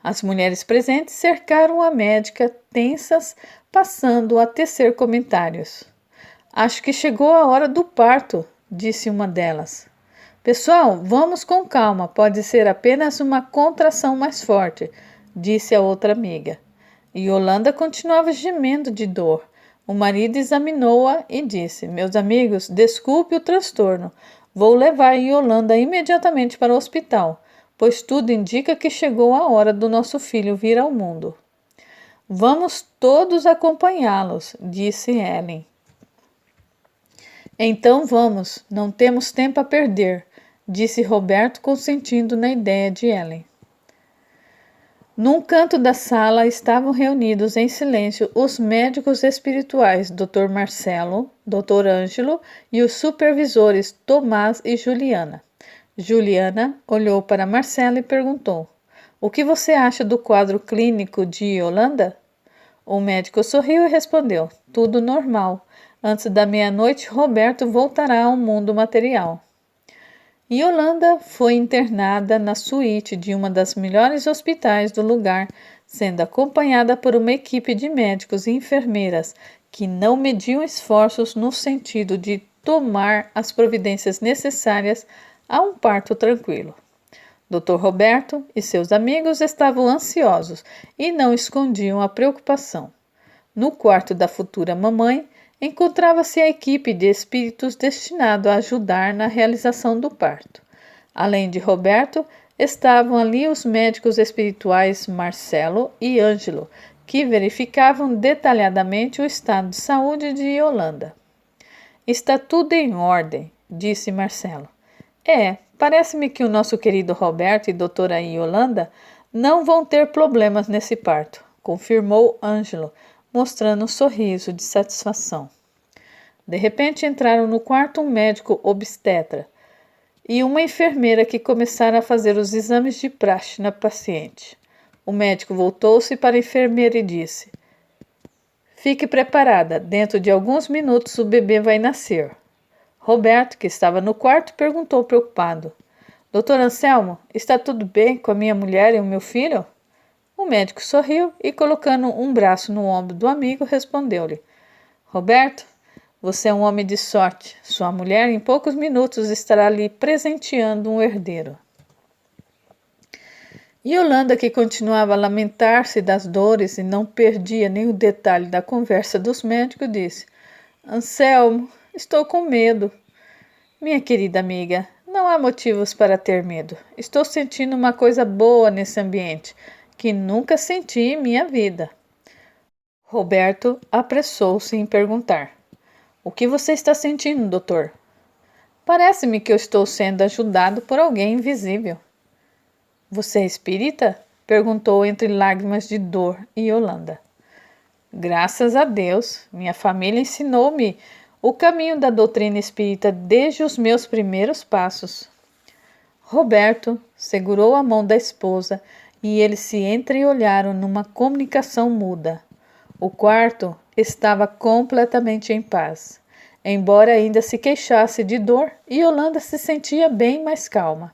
As mulheres presentes cercaram a médica, tensas, passando a tecer comentários. Acho que chegou a hora do parto, disse uma delas. Pessoal, vamos com calma, pode ser apenas uma contração mais forte, disse a outra amiga. Yolanda continuava gemendo de dor. O marido examinou-a e disse: meus amigos, desculpe o transtorno. Vou levar Yolanda imediatamente para o hospital, pois tudo indica que chegou a hora do nosso filho vir ao mundo. Vamos todos acompanhá-los, disse Ellen. Então vamos, não temos tempo a perder, disse Roberto, consentindo na ideia de Ellen. Num canto da sala estavam reunidos em silêncio os médicos espirituais Dr. Marcelo, Dr. Ângelo e os supervisores Tomás e Juliana. Juliana olhou para Marcelo e perguntou: o que você acha do quadro clínico de Yolanda? O médico sorriu e respondeu: tudo normal. Antes da meia-noite, Roberto voltará ao mundo material. Yolanda foi internada na suíte de uma das melhores hospitais do lugar, sendo acompanhada por uma equipe de médicos e enfermeiras que não mediam esforços no sentido de tomar as providências necessárias a um parto tranquilo. Dr. Roberto e seus amigos estavam ansiosos e não escondiam a preocupação. No quarto da futura mamãe, encontrava-se a equipe de espíritos destinado a ajudar na realização do parto. Além de Roberto, estavam ali os médicos espirituais Marcelo e Ângelo, que verificavam detalhadamente o estado de saúde de Yolanda. Está tudo em ordem, disse Marcelo. Parece-me que o nosso querido Roberto e doutora Yolanda não vão ter problemas nesse parto, confirmou Ângelo, mostrando um sorriso de satisfação. De repente entraram no quarto um médico obstetra e uma enfermeira que começaram a fazer os exames de praxe na paciente. O médico voltou-se para a enfermeira e disse: fique preparada, dentro de alguns minutos o bebê vai nascer. Roberto, que estava no quarto, perguntou preocupado: Dr. Anselmo, está tudo bem com a minha mulher e o meu filho? O médico sorriu e, colocando um braço no ombro do amigo, respondeu-lhe: Roberto, você é um homem de sorte. Sua mulher, em poucos minutos, estará lhe presenteando um herdeiro. Yolanda, que continuava a lamentar-se das dores e não perdia nenhum detalhe da conversa dos médicos, disse: Anselmo, estou com medo. Minha querida amiga, não há motivos para ter medo. Estou sentindo uma coisa boa nesse ambiente, que nunca senti em minha vida. Roberto apressou-se em perguntar: O que você está sentindo, doutor? Parece-me que eu estou sendo ajudado por alguém invisível. Você é espírita? Perguntou entre lágrimas de dor Yolanda. Graças a Deus, minha família ensinou-me o caminho da doutrina espírita desde os meus primeiros passos. Roberto segurou a mão da esposa e eles se entreolharam numa comunicação muda. O quarto estava completamente em paz. Embora ainda se queixasse de dor, Yolanda se sentia bem mais calma.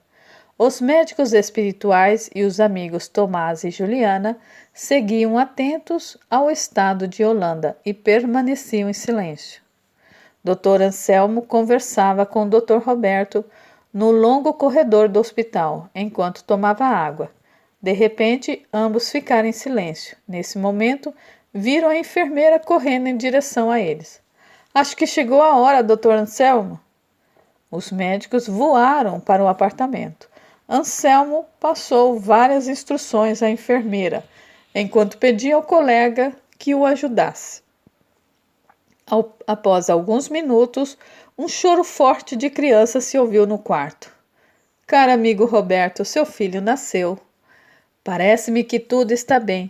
Os médicos espirituais e os amigos Tomás e Juliana seguiam atentos ao estado de Yolanda e permaneciam em silêncio. Dr. Anselmo conversava com o Dr. Roberto no longo corredor do hospital, enquanto tomava água. De repente, ambos ficaram em silêncio. Nesse momento, viram a enfermeira correndo em direção a eles. Acho que chegou a hora, Dr. Anselmo. Os médicos voaram para o apartamento. Anselmo passou várias instruções à enfermeira, enquanto pedia ao colega que o ajudasse. Após alguns minutos, um choro forte de criança se ouviu no quarto. Caro amigo Roberto, seu filho nasceu. Parece-me que tudo está bem,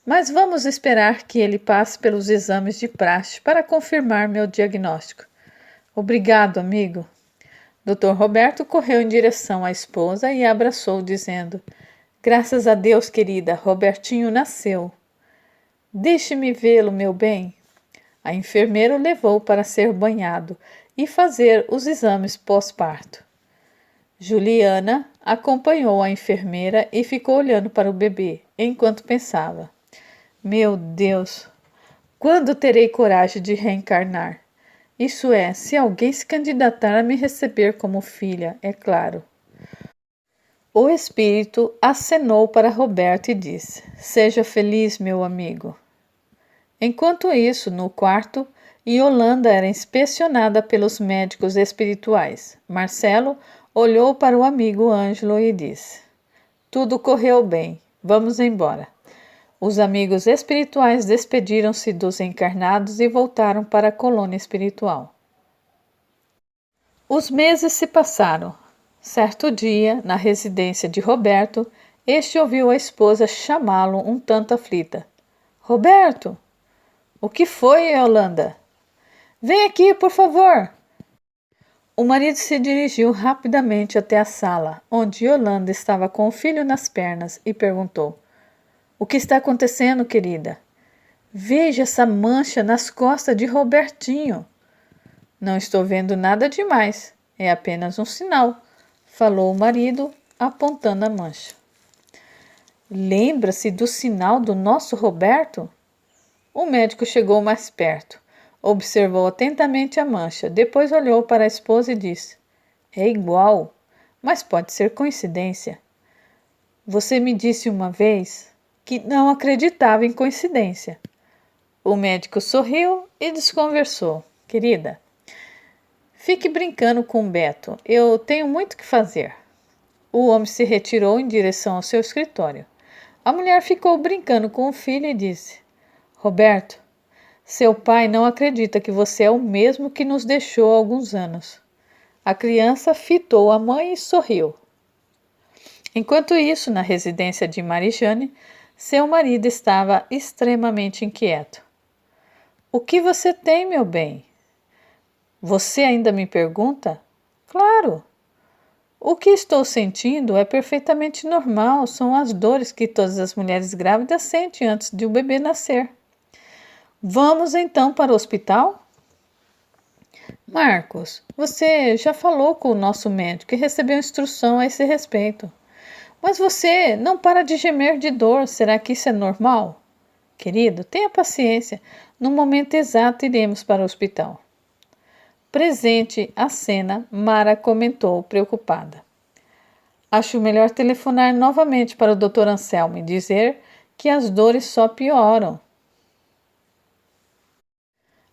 mas vamos esperar que ele passe pelos exames de praxe para confirmar meu diagnóstico. Obrigado, amigo. Dr. Roberto correu em direção à esposa e a abraçou, dizendo: Graças a Deus, querida, Robertinho nasceu. Deixe-me vê-lo, meu bem. A enfermeira o levou para ser banhado e fazer os exames pós-parto. Juliana acompanhou a enfermeira e ficou olhando para o bebê, enquanto pensava: Meu Deus, quando terei coragem de reencarnar? Isso é, se alguém se candidatar a me receber como filha, é claro. O espírito acenou para Roberto e disse: Seja feliz, meu amigo. Enquanto isso, no quarto, Yolanda era inspecionada pelos médicos espirituais. Marcelo olhou para o amigo Ângelo e disse: Tudo correu bem, vamos embora. Os amigos espirituais despediram-se dos encarnados e voltaram para a colônia espiritual. Os meses se passaram. Certo dia, na residência de Roberto, este ouviu a esposa chamá-lo um tanto aflita. Roberto! O que foi, Yolanda? Vem aqui, por favor! O marido se dirigiu rapidamente até a sala, onde Yolanda estava com o filho nas pernas, e perguntou: O que está acontecendo, querida? Veja essa mancha nas costas de Robertinho. Não estou vendo nada demais, é apenas um sinal, falou o marido, apontando a mancha. Lembra-se do sinal do nosso Roberto? O médico chegou mais perto, observou atentamente a mancha, depois olhou para a esposa e disse: É igual, mas pode ser coincidência. Você me disse uma vez que não acreditava em coincidência. O médico sorriu e desconversou. Querida, fique brincando com o Beto, eu tenho muito que fazer. O homem se retirou em direção ao seu escritório. A mulher ficou brincando com o filho e disse: Roberto, seu pai não acredita que você é o mesmo que nos deixou há alguns anos. A criança fitou a mãe e sorriu. Enquanto isso, na residência de Marijane, seu marido estava extremamente inquieto. O que você tem, meu bem? Você ainda me pergunta? Claro! O que estou sentindo é perfeitamente normal, são as dores que todas as mulheres grávidas sentem antes de o bebê nascer. Vamos então para o hospital? Marcos, você já falou com o nosso médico e recebeu instrução a esse respeito. Mas você não para de gemer de dor, será que isso é normal? Querido, tenha paciência. No momento exato iremos para o hospital. Presente à cena, Mara comentou preocupada. Acho melhor telefonar novamente para o Dr. Anselmo e dizer que as dores só pioram.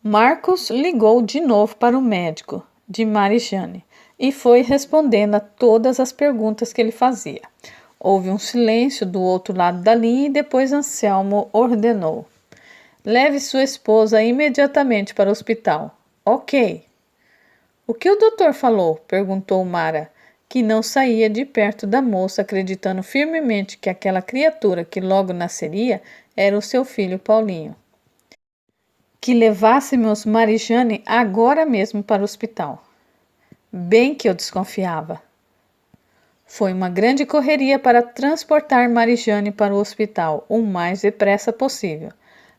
Marcos ligou de novo para o médico de Marijane e foi respondendo a todas as perguntas que ele fazia. Houve um silêncio do outro lado da linha e depois Anselmo ordenou: leve sua esposa imediatamente para o hospital. Ok. O que o doutor falou? Perguntou Mara, que não saía de perto da moça, acreditando firmemente que aquela criatura que logo nasceria era o seu filho Paulinho. Que levássemos Marijane agora mesmo para o hospital. Bem que eu desconfiava. Foi uma grande correria para transportar Marijane para o hospital o mais depressa possível.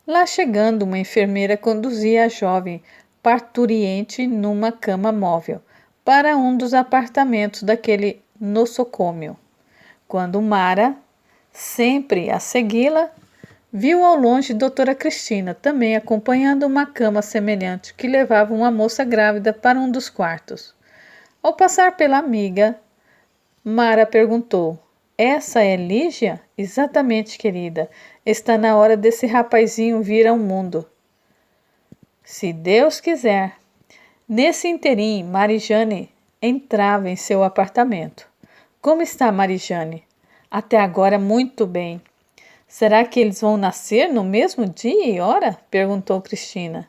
Lá chegando, uma enfermeira conduzia a jovem parturiente numa cama móvel para um dos apartamentos daquele nosocômio. Quando Mara, sempre a segui-la, viu ao longe doutora Cristina, também acompanhando uma cama semelhante que levava uma moça grávida para um dos quartos. Ao passar pela amiga, Mara perguntou: essa é Lígia? Exatamente, querida. Está na hora desse rapazinho vir ao mundo. Se Deus quiser. Nesse interim, Marijane entrava em seu apartamento. Como está Marijane? Até agora muito bem. Será que eles vão nascer no mesmo dia e hora? Perguntou Cristina.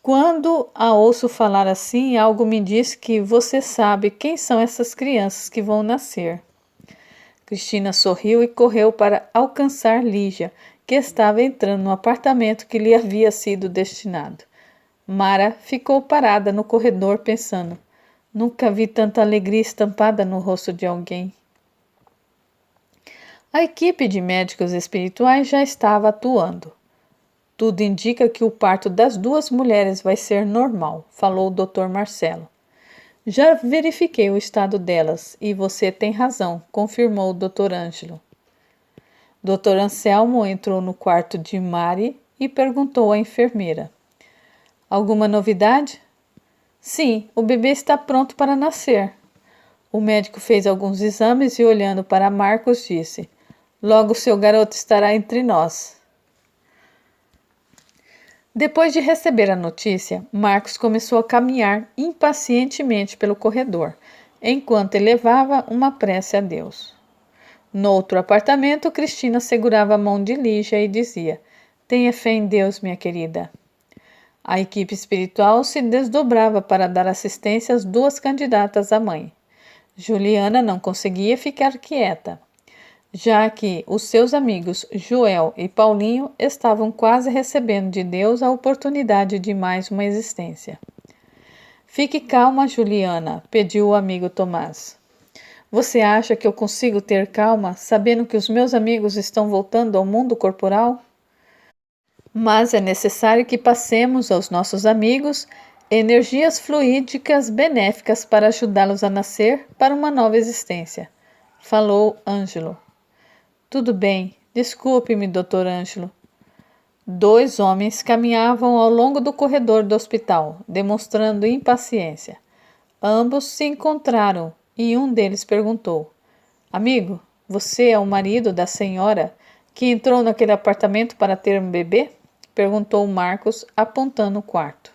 Quando a ouço falar assim, algo me diz que você sabe quem são essas crianças que vão nascer. Cristina sorriu e correu para alcançar Lígia, que estava entrando no apartamento que lhe havia sido destinado. Mara ficou parada no corredor pensando: nunca vi tanta alegria estampada no rosto de alguém. A equipe de médicos espirituais já estava atuando. Tudo indica que o parto das duas mulheres vai ser normal, falou o Dr. Marcelo. Já verifiquei o estado delas e você tem razão, confirmou o Dr. Ângelo. Dr. Anselmo entrou no quarto de Mari e perguntou à enfermeira: alguma novidade? Sim, o bebê está pronto para nascer. O médico fez alguns exames e, olhando para Marcos, disse: logo seu garoto estará entre nós. Depois de receber a notícia, Marcos começou a caminhar impacientemente pelo corredor, enquanto elevava uma prece a Deus. No outro apartamento, Cristina segurava a mão de Lígia e dizia: tenha fé em Deus, minha querida. A equipe espiritual se desdobrava para dar assistência às duas candidatas à mãe. Juliana não conseguia ficar quieta, já que os seus amigos Joel e Paulinho estavam quase recebendo de Deus a oportunidade de mais uma existência. Fique calma, Juliana, pediu o amigo Tomás. Você acha que eu consigo ter calma sabendo que os meus amigos estão voltando ao mundo corporal? Mas é necessário que passemos aos nossos amigos energias fluídicas benéficas para ajudá-los a nascer para uma nova existência, falou Ângelo. Tudo bem, desculpe-me, Dr. Ângelo. Dois homens caminhavam ao longo do corredor do hospital, demonstrando impaciência. Ambos se encontraram e um deles perguntou: amigo, você é o marido da senhora que entrou naquele apartamento para ter um bebê? Perguntou Marcos, apontando o quarto.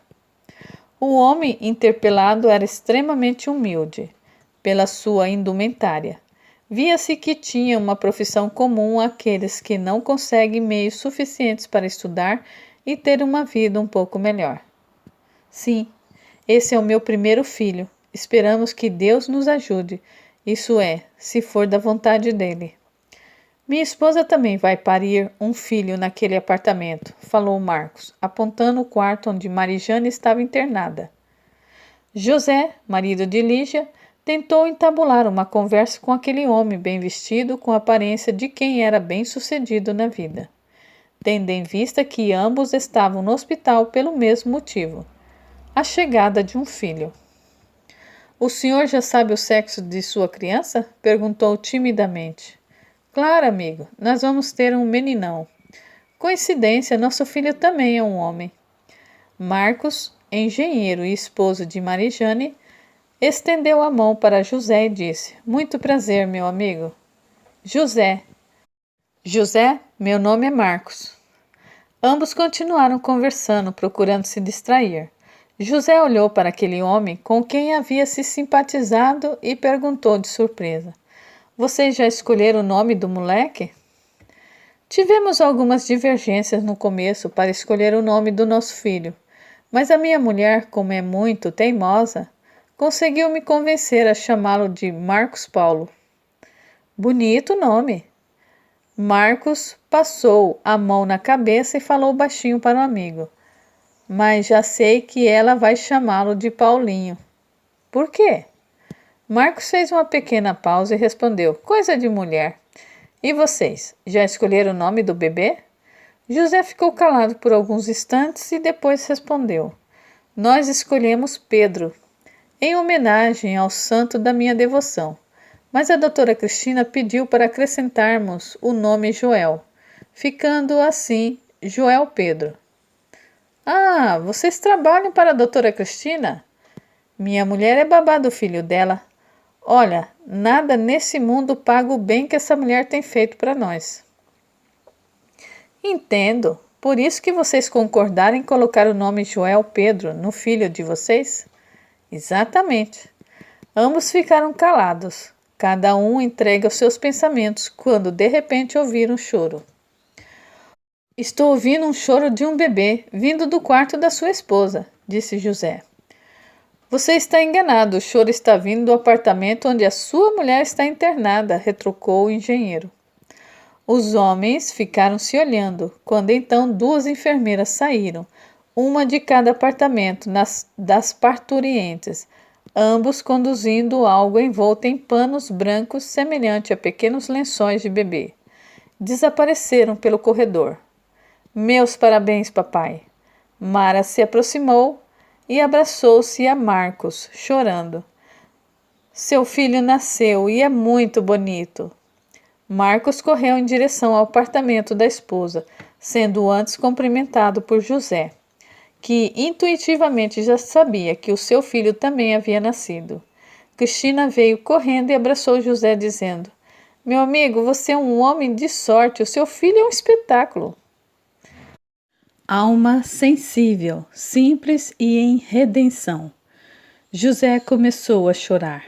O homem interpelado era extremamente humilde pela sua indumentária. Via-se que tinha uma profissão comum àqueles que não conseguem meios suficientes para estudar e ter uma vida um pouco melhor. Sim, esse é o meu primeiro filho. Esperamos que Deus nos ajude, isso é, se for da vontade dele. Minha esposa também vai parir um filho naquele apartamento, falou Marcos, apontando o quarto onde Marijane estava internada. José, marido de Lígia, tentou entabular uma conversa com aquele homem bem vestido, com a aparência de quem era bem-sucedido na vida, tendo em vista que ambos estavam no hospital pelo mesmo motivo: a chegada de um filho. O senhor já sabe o sexo de sua criança? Perguntou timidamente. Claro, amigo, nós vamos ter um meninão. Coincidência, nosso filho também é um homem. Marcos, engenheiro e esposo de Marijane, estendeu a mão para José e disse: Muito prazer, meu amigo. José. José, meu nome é Marcos. Ambos continuaram conversando, procurando se distrair. José olhou para aquele homem com quem havia se simpatizado e perguntou de surpresa: Vocês já escolheram o nome do moleque? Tivemos algumas divergências no começo para escolher o nome do nosso filho, mas a minha mulher, como é muito teimosa, conseguiu me convencer a chamá-lo de Marcos Paulo. Bonito nome! Marcos passou a mão na cabeça e falou baixinho para o amigo. Mas já sei que ela vai chamá-lo de Paulinho. Por quê? Marcos fez uma pequena pausa e respondeu: Coisa de mulher. E vocês, já escolheram o nome do bebê? José ficou calado por alguns instantes e depois respondeu: Nós escolhemos Pedro, em homenagem ao santo da minha devoção. Mas a doutora Cristina pediu para acrescentarmos o nome Joel, ficando assim Joel Pedro. Ah, vocês trabalham para a doutora Cristina? Minha mulher é babá do filho dela. Olha, nada nesse mundo paga o bem que essa mulher tem feito para nós. Entendo. Por isso que vocês concordaram em colocar o nome Joel Pedro no filho de vocês? Exatamente. Ambos ficaram calados. Cada um entrega os seus pensamentos quando de repente ouviram um choro. Estou ouvindo um choro de um bebê vindo do quarto da sua esposa, disse José. Você está enganado, o choro está vindo do apartamento onde a sua mulher está internada, retrucou o engenheiro. Os homens ficaram se olhando, quando então duas enfermeiras saíram, uma de cada apartamento das parturientes, ambos conduzindo algo envolto em panos brancos semelhante a pequenos lençóis de bebê. Desapareceram pelo corredor. Meus parabéns, papai. Mara se aproximou e abraçou-se a Marcos, chorando. Seu filho nasceu e é muito bonito. Marcos correu em direção ao apartamento da esposa, sendo antes cumprimentado por José, que intuitivamente já sabia que o seu filho também havia nascido. Cristina veio correndo e abraçou José, dizendo: Meu amigo, você é um homem de sorte, o seu filho é um espetáculo. Alma sensível, simples e em redenção. José começou a chorar.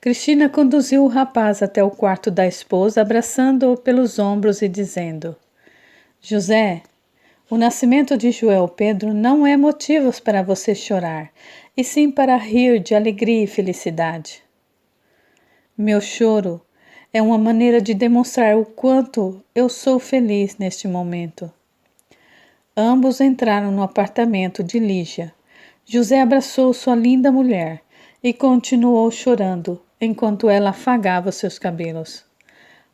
Cristina conduziu o rapaz até o quarto da esposa, abraçando-o pelos ombros e dizendo: José, o nascimento de Joel Pedro não é motivo para você chorar, e sim para rir de alegria e felicidade. Meu choro é uma maneira de demonstrar o quanto eu sou feliz neste momento. Ambos entraram no apartamento de Lígia. José abraçou sua linda mulher e continuou chorando, enquanto ela afagava seus cabelos.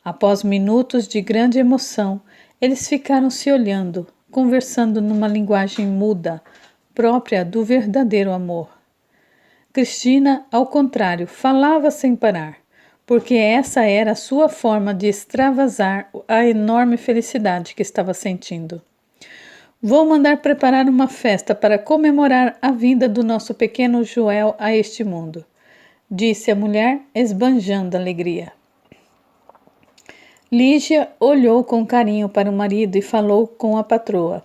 Após minutos de grande emoção, eles ficaram se olhando, conversando numa linguagem muda, própria do verdadeiro amor. Cristina, ao contrário, falava sem parar, porque essa era a sua forma de extravasar a enorme felicidade que estava sentindo. Vou mandar preparar uma festa para comemorar a vinda do nosso pequeno Joel a este mundo, disse a mulher, esbanjando alegria. Lígia olhou com carinho para o marido e falou com a patroa.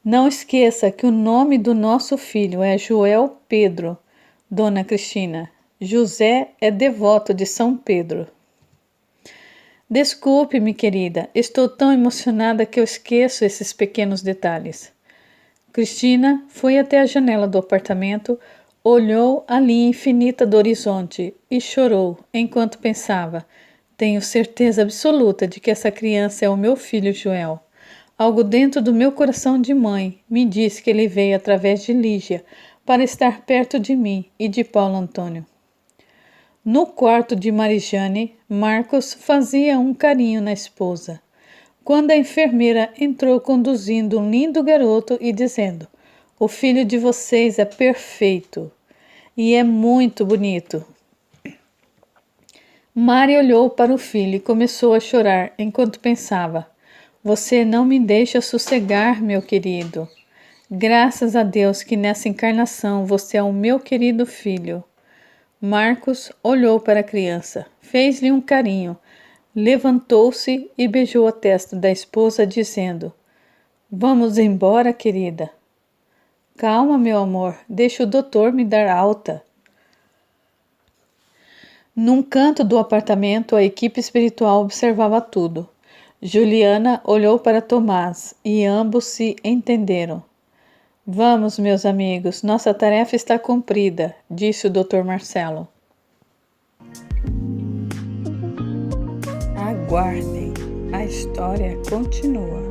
Não esqueça que o nome do nosso filho é Joel Pedro, dona Cristina. José é devoto de São Pedro. Desculpe-me, querida, estou tão emocionada que eu esqueço esses pequenos detalhes. Cristina foi até a janela do apartamento, olhou a linha infinita do horizonte e chorou enquanto pensava: tenho certeza absoluta de que essa criança é o meu filho Joel. Algo dentro do meu coração de mãe me diz que ele veio através de Lígia para estar perto de mim e de Paulo Antônio. No quarto de Marijane, Marcos fazia um carinho na esposa, quando a enfermeira entrou conduzindo um lindo garoto e dizendo: o filho de vocês é perfeito. e é muito bonito. Mari olhou para o filho e começou a chorar enquanto pensava: Você não me deixa sossegar, meu querido. Graças a Deus que nessa encarnação você é o meu querido filho. Marcos olhou para a criança, fez-lhe um carinho, levantou-se e beijou a testa da esposa, dizendo: Vamos embora, querida. Calma, meu amor, deixa o doutor me dar alta. Num canto do apartamento, a equipe espiritual observava tudo. Juliana olhou para Tomás e ambos se entenderam. Vamos, meus amigos, nossa tarefa está cumprida, disse o Dr. Marcelo. Aguardem, a história continua.